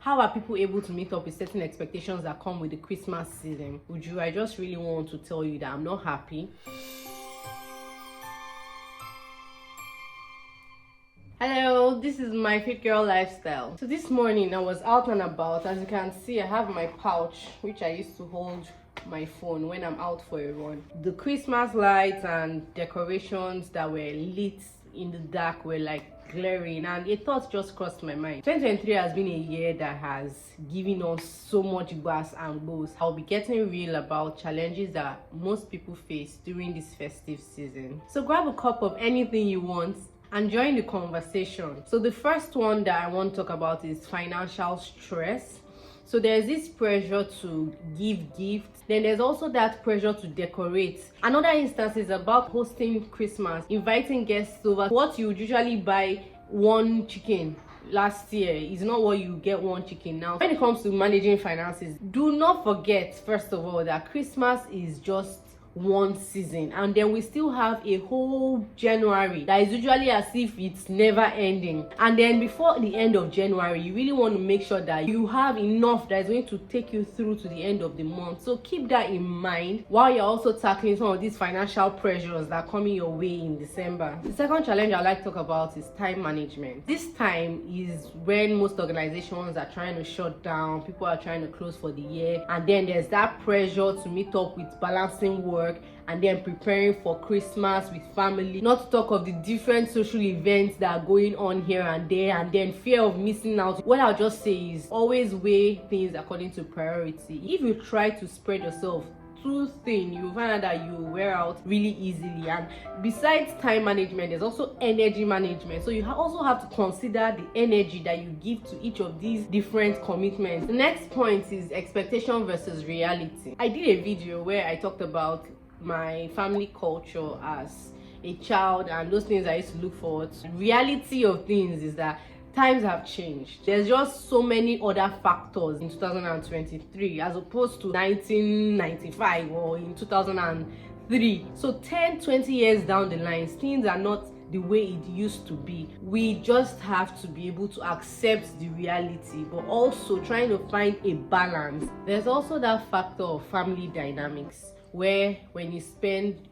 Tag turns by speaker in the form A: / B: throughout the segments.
A: How are people able to meet up with certain expectations that come with the Christmas season? I just really want to tell you that I'm not happy. Hello, this is my fit girl lifestyle. So this morning I was out and about. As you can see, I have my pouch which I used to hold my phone when I'm out for a run. The Christmas lights and decorations that were lit in the dark were like glaring, and a thought just crossed my mind. 2023 has been a year that has given us so much bass and bows. I'll be getting real about challenges that most people face during this festive season. So grab a cup of anything you want and join the conversation. So the first one that I want to talk about is financial stress. So there's this pressure to give gifts, then there's also that pressure to decorate. Another instance is about hosting Christmas, inviting guests over. What you usually buy one chicken last year is not what you get one chicken now. When it comes to managing finances, do not forget, first of all, that Christmas is just one season, and then we still have a whole January that is usually as if it's never ending. And then before the end of January, you really want to make sure that you have enough that is going to take you through to the end of the month. So keep that in mind while you're also tackling some of these financial pressures that are coming your way in December. The second challenge I'd like to talk about is time management. This time is when most organizations are trying to shut down, people are trying to close for the year, and then there's that pressure to meet up with balancing work and then preparing for Christmas with family, not to talk of the different social events that are going on here and there, and then fear of missing out. What I'll just say is always weigh things according to priority. If you try to spread yourself too thin, you find out that you wear out really easily. And besides time management, there's also energy management. So you also have to consider the energy that you give to each of these different commitments. The next point is expectation versus reality. I did a video where I talked about my family culture as a child and those things I used to look forward to. The reality of things is that times have changed. There's just so many other factors in 2023 as opposed to 1995 or in 2003. So 10-20 years down the line, things are not the way it used to be. We just have to be able to accept the reality, but also trying to find a balance. There's also that factor of family dynamics, where when you spend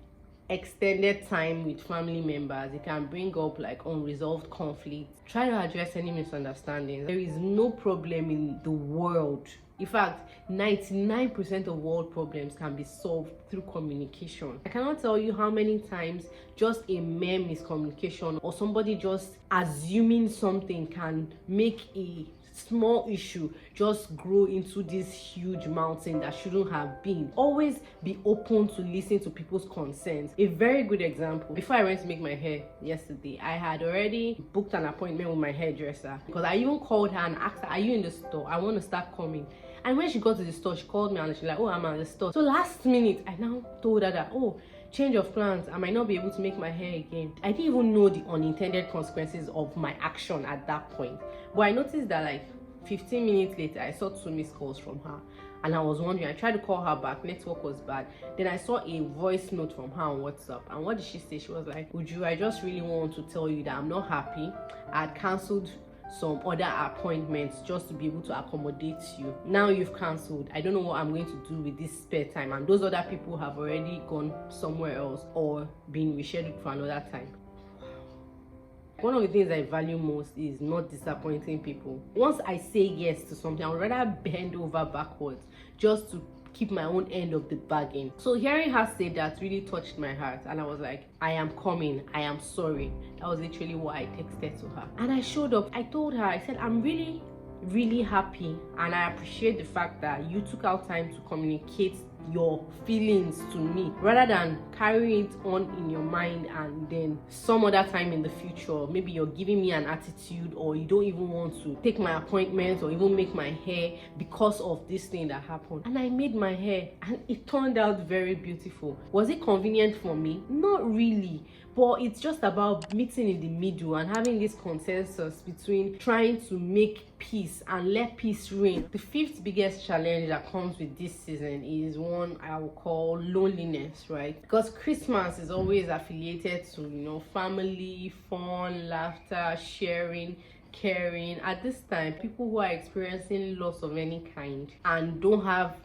A: extended time with family members, it can bring up like unresolved conflicts. Try to address any misunderstandings. There is no problem in the world. In fact, 99% of world problems can be solved through communication. I cannot tell you how many times just a mere miscommunication or somebody just assuming something can make a small issue just grow into this huge mountain that shouldn't have been. Always be open to listen to people's concerns. A very good example, before I went to make my hair yesterday, I had already booked an appointment with my hairdresser, because I even called her and asked her, are you in the store? I want to start coming. And when she got to the store, she called me and she's like, oh, I'm at the store. So last minute, I now told her that, oh, change of plans, I might not be able to make my hair again. I didn't even know the unintended consequences of my action at that point. But I noticed that like 15 minutes later, I saw 2 missed calls from her. And I was wondering, I tried to call her back, network was bad. Then I saw a voice note from her on WhatsApp. And what did she say? She was like, Uju, I just really want to tell you that I'm not happy. I had cancelled some other appointments just to be able to accommodate you. Now you've cancelled. I don't know what I'm going to do with this spare time. And those other people have already gone somewhere else or been rescheduled for another time. One of the things I value most is not disappointing people. Once I say yes to something, I would rather bend over backwards just to keep my own end of the bargain. So hearing her say that really touched my heart, and I was like, I am coming, I am sorry. That was literally what I texted to her. And I showed up. I told her, I said, I'm really happy, and I appreciate the fact that you took out time to communicate your feelings to me rather than carrying it on in your mind and then some other time in the future maybe you're giving me an attitude or you don't even want to take my appointment or even make my hair because of this thing that happened. And I made my hair and it turned out very beautiful. Was it convenient for me? Not really, but it's just about meeting in the middle and having this consensus between trying to make peace and let peace reign. The fifth biggest challenge that comes with this season is one I will call loneliness, right? Because Christmas is always affiliated to, family, fun, laughter, sharing, caring. At this time, people who are experiencing loss of any kind and don't have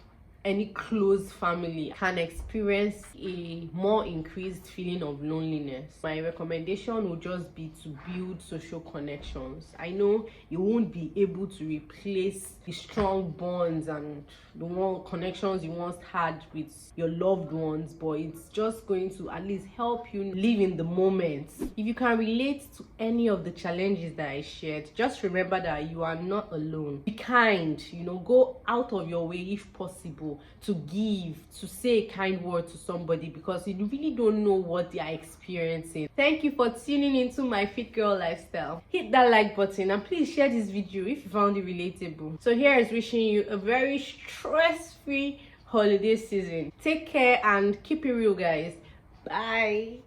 A: any close family can experience a more increased feeling of loneliness. My recommendation would just be to build social connections. I know you won't be able to replace the strong bonds and the one connections you once had with your loved ones, but it's just going to at least help you live in the moment. If you can relate to any of the challenges that I shared, just remember that you are not alone. Be kind, go out of your way if possible to give, to say a kind word to somebody, because you really don't know what they are experiencing. Thank you for tuning into my fit girl lifestyle. Hit that like button and please share this video if you found it relatable. So here is wishing you a very stress-free holiday season. Take care and keep it real, guys. Bye.